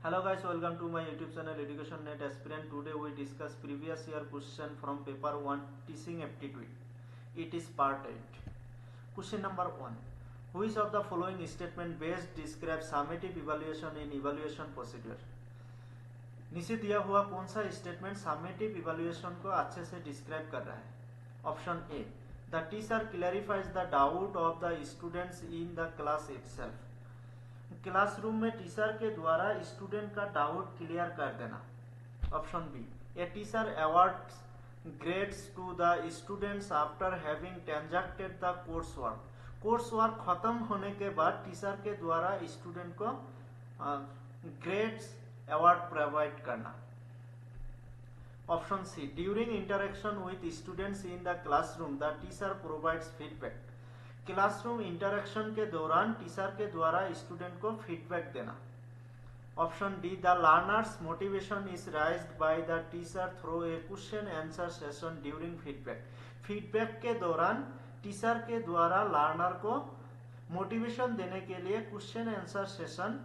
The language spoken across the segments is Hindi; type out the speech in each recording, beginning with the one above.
Hello guys, welcome to my YouTube channel Education Net Aspirant. Today we discuss previous year question from paper 1 teaching aptitude. It is part 8. Question number 1. Which of the following statement best describes summative evaluation in evaluation procedure? नीचे दिया हुआ कौन सा स्टेटमेंट समेटिव इवैल्यूएशन को अच्छे से डिस्क्राइब कर रहा है? Option A, the teacher clarifies the doubt of the students in the class itself. Classroom में टीचर के द्वारा स्टूडेंट का डाउट क्लियर कर देना। Option B, a teacher awards grades to the students after having transacted the course work. Course work खत्म होने के बाद टीचर के द्वारा स्टूडेंट को ग्रेड्स अवार्ड प्रोवाइड करना। Option C, during interaction with students in the classroom the teacher provides feedback. Classroom interaction के दौरान टीचर के द्वारा स्टूडेंट को फीडबैक देना। Option D, the learners motivation is राइज्ड by the teacher through a question answer session during feedback. Feedback के दौरान टीचर के द्वारा लर्नर को मोटिवेशन देने के लिए क्वेश्चन आंसर सेशन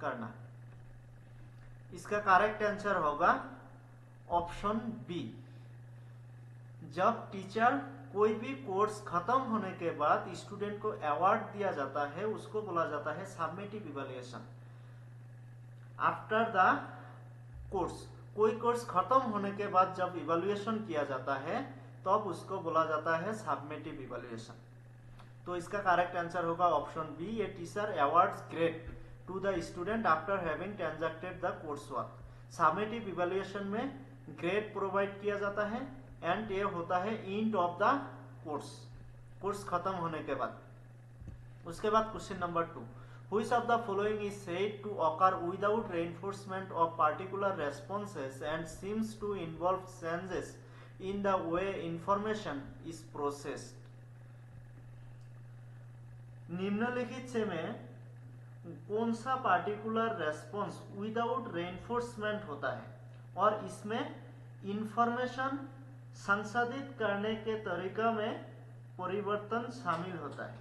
करना। इसका करेक्ट आंसर होगा ऑप्शन बी। जब टीचर कोई भी कोर्स खत्म होने के बाद स्टूडेंट को अवार्ड दिया जाता है उसको बोला जाता है summative evaluation. After the course, कोई कोर्स खत्म होने के बाद जब इवैल्यूएशन किया जाता है तब उसको बोला जाता है समेटिव इवैल्यूएशन। तो इसका करेक्ट आंसर होगा option B, a teacher awards grade to the student after having transacted the course work. Summative evaluation में ग्रेड प्रोवाइड किया जाता है एंड ये होता है end of the course, course खत्म होने के बाद। उसके बाद question number 2, which of the following is said to occur without reinforcement of particular responses and seems to involve changes in the way information is processed. निम्नलिखित से में कौन सा पार्टिकुलर रेस्पॉन्स विदाउट रेनफोर्समेंट होता है और इसमें इंफॉर्मेशन संसाधित करने के तरीका में परिवर्तन शामिल होता है?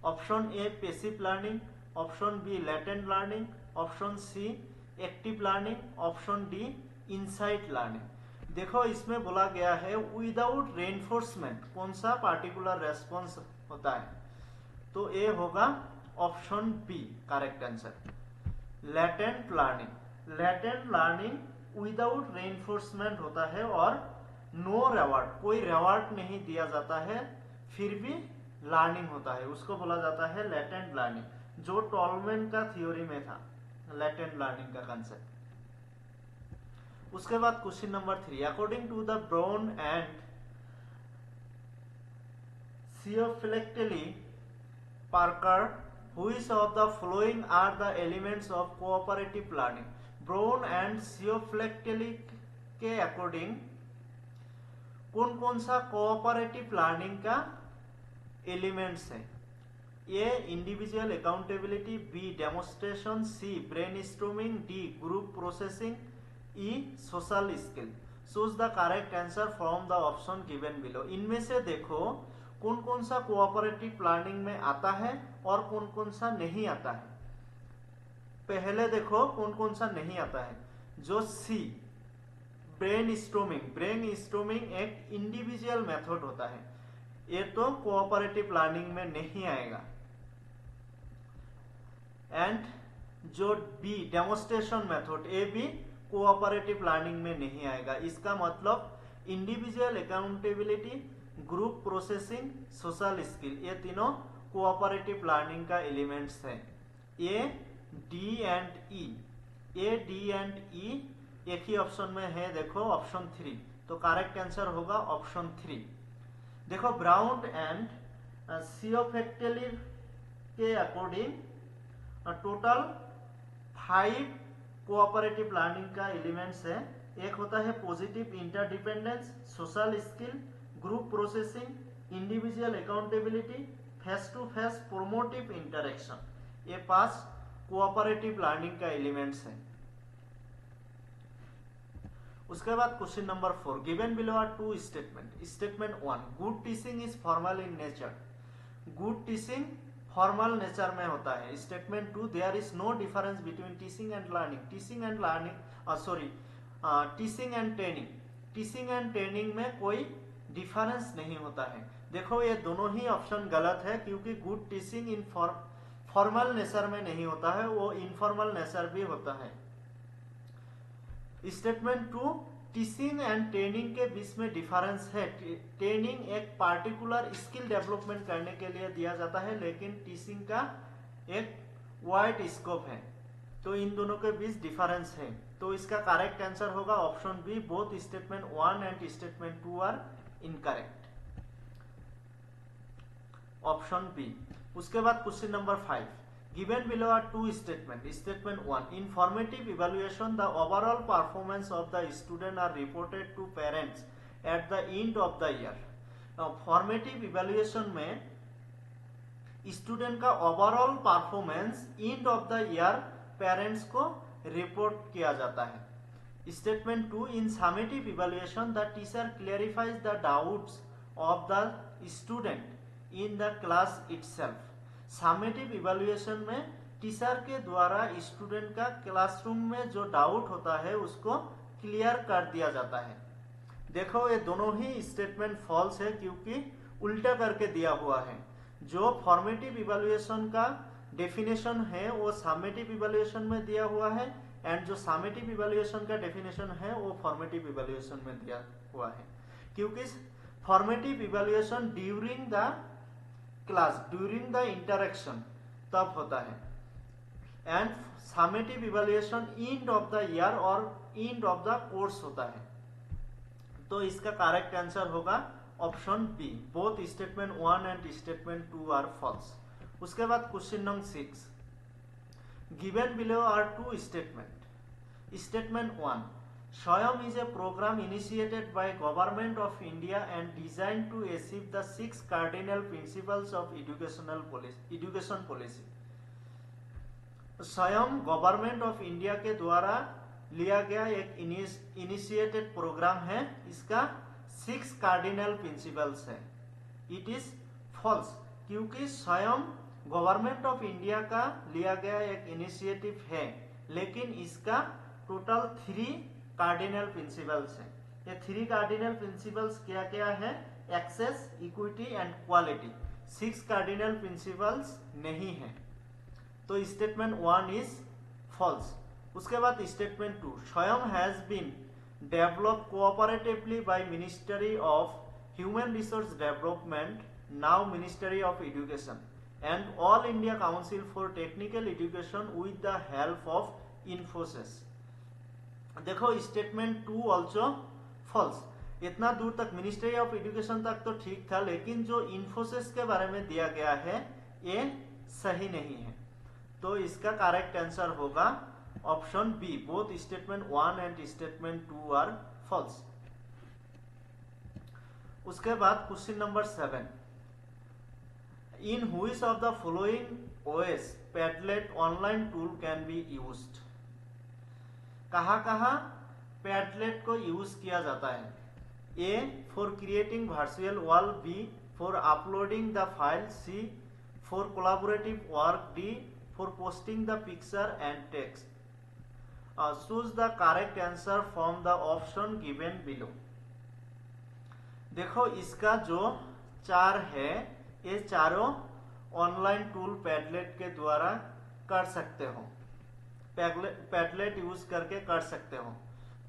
Option A, passive learning. Option B, latent learning. Option C, active learning. Option D, insight learning. देखो इसमें बोला गया है विदाउट रेनफोर्समेंट कौन सा पार्टिकुलर रेस्पॉन्स होता है, तो ए होगा option B correct answer, latent learning. Latent learning without reinforcement होता है और नो रिवॉर्ड, कोई रिवॉर्ड नहीं दिया जाता है फिर भी लर्निंग होता है, उसको बोला जाता है लेटेंट लर्निंग, जो टॉलमैन का थ्योरी में था लेटेंट लर्निंग का कंसेप्ट। उसके बाद question number 3, according to the Brown and सियोफ्लेक्टेली Parker, which of the following are the elements of cooperative learning? Brown and सियोफ्लेक्टेली के अकॉर्डिंग कौन कौन सा कोऑपरेटिव लर्निंग का एलिमेंट्स है? A, individual accountability. B, demonstration. C, brainstorming. D, group processing. E, social skill. Choose the correct answer from the option given below. इनमें से देखो कौन कौन सा कोऑपरेटिव लर्निंग में आता है और कौन कौन सा नहीं आता है। पहले देखो कौन कौन सा नहीं आता है। जो सी, ब्रेनस्टॉर्मिंग। ब्रेनस्टॉर्मिंग एक इंडिविजुअल मेथड होता है, ये तो कोऑपरेटिव लर्निंग में नहीं आएगा। एंड जो बी, डेमोन्स्ट्रेशन मेथड, ये भी कोऑपरेटिव लर्निंग में नहीं आएगा। इसका मतलब individual accountability, group processing, social skill, ये तीनों कोऑपरेटिव लर्निंग का एलिमेंट्स हैं। A, D and E. A, D and E एक ही ऑप्शन में है, देखो ऑप्शन 3, तो करेक्ट आंसर होगा ऑप्शन 3। देखो ब्राउन एंड सियोफ्लेक्टेली के अकॉर्डिंग टोटल 5 कोऑपरेटिव लर्निंग का एलिमेंट्स है। एक होता है positive interdependence, social skill, group processing, individual accountability, face to face promotive interaction. ये 5 कोऑपरेटिव लर्निंग का एलिमेंट्स है। उसके बाद question number 4, given below are 2 statement. Statement 1, good teaching is formal in nature. Good teaching formal nature में होता है। Statement 2, there is no difference between teaching and learning. Teaching and training में कोई डिफरेंस नहीं होता है। देखो ये दोनों ही ऑप्शन गलत है, क्योंकि good teaching in formal nature में नहीं होता है, वो इनफॉर्मल नेचर भी होता है। स्टेटमेंट 2, टीचिंग एंड ट्रेनिंग के बीच में डिफरेंस है। ट्रेनिंग एक पार्टिकुलर स्किल डेवलपमेंट करने के लिए दिया जाता है, लेकिन टीचिंग का एक वाइड स्कोप है। तो इन दोनों के बीच डिफरेंस है। तो इसका करेक्ट आंसर होगा option B, both statement 1 and statement 2 are incorrect. Option B. उसके बाद question number 5, given below are two statements. Statement 1, in formative evaluation the overall performance of the student are reported to parents at the end of the year. Now formative evaluation में स्टूडेंट का overall performance end of the year parents को रिपोर्ट किया जाता है। Statement 2, in summative evaluation the teacher clarifies the doubts of the student in the class itself. Summative evaluation में टीचर के द्वारा स्टूडेंट का क्लासरूम में जो डाउट होता है उसको क्लियर कर दिया जाता है। देखो ये दोनों ही स्टेटमेंट फॉल्स है, क्योंकि उल्टा करके दिया हुआ है। जो फॉर्मेटिव इवैल्यूएशन का डेफिनेशन है वो समेटिव इवैल्यूएशन में दिया हुआ है, एंड जो समेटिव इवैल्यूएशन का डेफिनेशन है वो फॉर्मेटिव इवैल्यूएशन में दिया हुआ है। क्योंकि formative evaluation during the class, during the interaction तब होता है, and summative evaluation end of the year और एंड ऑफ द कोर्स होता है। तो इसका करेक्ट आंसर होगा option B, both statement 1 and statement 2 are false. उसके बाद question number 6, given below are two statement. Statement 1, Swayam is a program initiated by Government of India and designed to achieve the 6 cardinal principles of education policy. स्वयं गवर्नमेंट ऑफ इंडिया के द्वारा लिया गया एक इनिशिएटेड प्रोग्राम है। इसका 6 कार्डिनल प्रिंसिपल्स है। इट इज फॉल्स, क्योंकि स्वयं गवर्नमेंट ऑफ इंडिया का लिया गया एक इनिशिएटिव है, लेकिन इसका टोटल 3 कार्डिनल प्रिंसिपल्स हैं। ये 3 कार्डिनल प्रिंसिपल्स क्या क्या है? Access, equity and quality. 6 cardinal principles नहीं है। तो स्टेटमेंट 1 इज फॉल्स। उसके बाद statement 2, Swayam has been develop cooperatively by ministry of human resource development, now ministry of education, and all India council for technical education with the help of Infosys. देखो स्टेटमेंट 2 ऑल्सो फॉल्स। इतना दूर तक मिनिस्ट्री ऑफ एजुकेशन तक तो ठीक था, लेकिन जो इन्फोसिस के बारे में दिया गया है ये सही नहीं है। तो इसका करेक्ट आंसर होगा option B, both statement 1 and statement 2 are false. उसके बाद question number 7, in which of the following OS Padlet online tool can be used. कहाँ कहाँ पैडलेट को यूज किया जाता है? A for creating virtual wall, B for uploading the file, C for collaborative work, D for posting the picture and text. Choose the correct answer from the option given below. देखो इसका जो 4 है ये चारों ऑनलाइन टूल पैडलेट के द्वारा कर सकते हो, पैडलेट यूज करके कर सकते हो।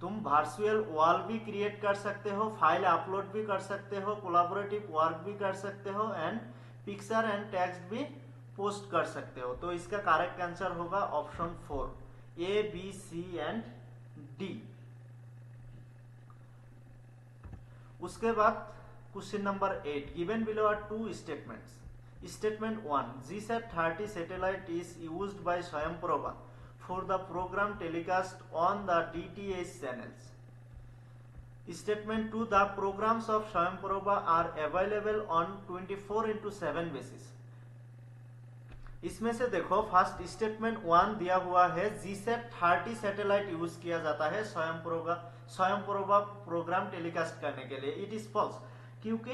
तुम वर्चुअल वॉल भी क्रिएट कर सकते हो, फाइल अपलोड भी कर सकते हो, कोलैबोरेटिव वर्क भी कर सकते हो, एंड पिक्चर एंड टेक्स्ट भी पोस्ट कर सकते हो। तो इसका करेक्ट आंसर होगा option 4, A, B, C and D. उसके बाद question number 8, given below are 2 statements. Statement 1, GSAT-30 satellite is used by Swayamprabha for the program telecast on the DTH channels. Statement 2, the programs of Swayamprabha are available on 24/7 basis. इसमें से देखो फर्स्ट स्टेटमेंट 1 दिया हुआ है GSAT-30 सैटेलाइट यूज किया जाता है स्वयंप्रभा प्रोग्राम टेलीकास्ट करने के लिए। इट इज फॉल्स, क्योंकि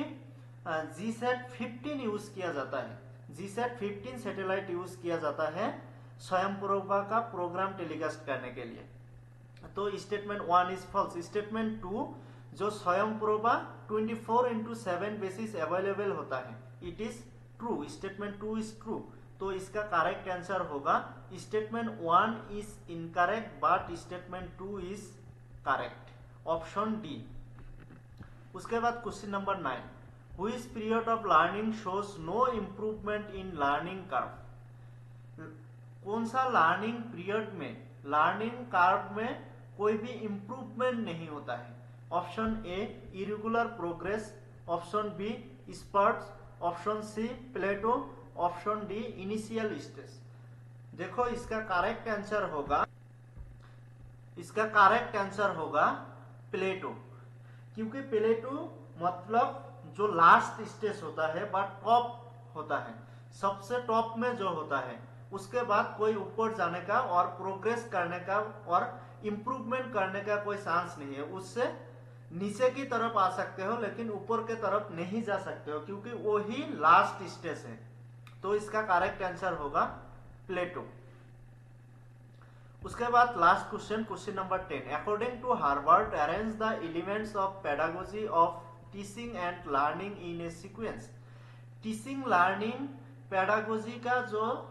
GSAT-15 यूज किया जाता है। जीसैट 15 सैटेलाइट यूज किया जाता है स्वयंप्रभा का प्रोग्राम टेलीकास्ट करने के लिए। तो स्टेटमेंट 1 इज फॉल्स। स्टेटमेंट 2 जो स्वयंप्रभा 24/7 बेसिस अवेलेबल होता है, it is true. Statement 2 is true. तो इसका करेक्ट आंसर होगा statement 1 is incorrect but statement 2 is correct, option D. उसके बाद question number 9, which period of learning shows no improvement in learning curve. कौन सा लर्निंग पीरियड में लर्निंग कर्व में कोई भी इम्प्रूवमेंट नहीं होता है? Option A irregular progress, option B spurts, option C plateau, option D initial stage. देखो इसका करेक्ट आंसर होगा प्लेटो, क्योंकि प्लेटो मतलब जो लास्ट स्टेज होता है बट टॉप होता है, सबसे टॉप में जो होता है, उसके बाद कोई ऊपर जाने का और प्रोग्रेस करने का और इम्प्रूवमेंट करने का कोई चांस नहीं है। उससे नीचे की तरफ आ सकते हो लेकिन ऊपर के तरफ नहीं जा सकते हो, क्योंकि वो ही लास्ट स्टेज है। तो इसका करेक्ट आंसर होगा प्लेटो। उसके बाद last question number 10, according to Herbart arrange the elements of pedagogy of teaching and learning in a sequence. Teaching learning pedagogy का जो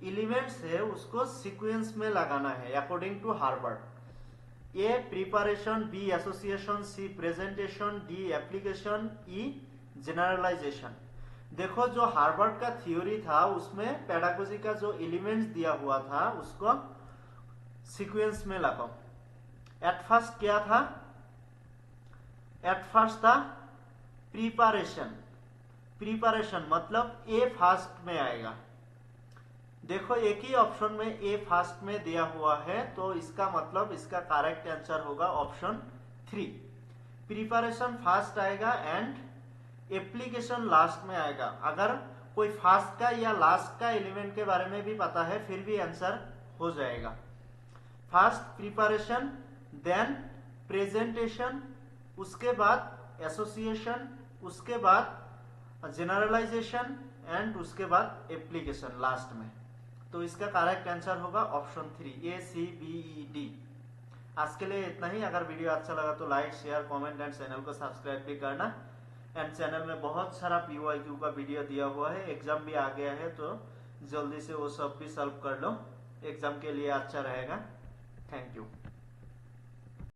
एलिमेंट्स है उसको सीक्वेंस में लगाना है according to Herbart. A preparation, B association, C presentation, D application, E generalization. देखो जो हार्वर्ड का थ्योरी था उसमें पेडागोजी का जो एलिमेंट्स दिया हुआ था उसको सीक्वेंस में लगाओ। एट फर्स्ट क्या था? एट फर्स्ट था प्रिपरेशन मतलब ए फास्ट में आएगा। देखो एक ही ऑप्शन में ए फास्ट में दिया हुआ है, तो इसका मतलब इसका करेक्ट आंसर होगा ऑप्शन 3। प्रिपरेशन फास्ट आएगा एंड एप्लीकेशन लास्ट में आएगा। अगर कोई फास्ट का या लास्ट का एलिमेंट के बारे में भी पता है फिर भी आंसर हो जाएगा। फास्ट प्रिपरेशन, देन प्रेजेंटेशन, उसके बाद एसोसिएशन, उसके बाद जनरलाइजेशन एंड उसके बाद एप्लीकेशन लास्ट में। तो इसका करेक्ट आंसर होगा ऑप्शन 3, ए सी बी ई डी। आज के लिए इतना ही। अगर वीडियो अच्छा लगा तो like, share, comment and channel को सब्सक्राइब भी करना। एंड चैनल में बहुत सारा PYQ का वीडियो दिया हुआ है, एग्जाम भी आ गया है तो जल्दी से वो सब भी सॉल्व कर लो, एग्जाम के लिए अच्छा रहेगा। Thank you.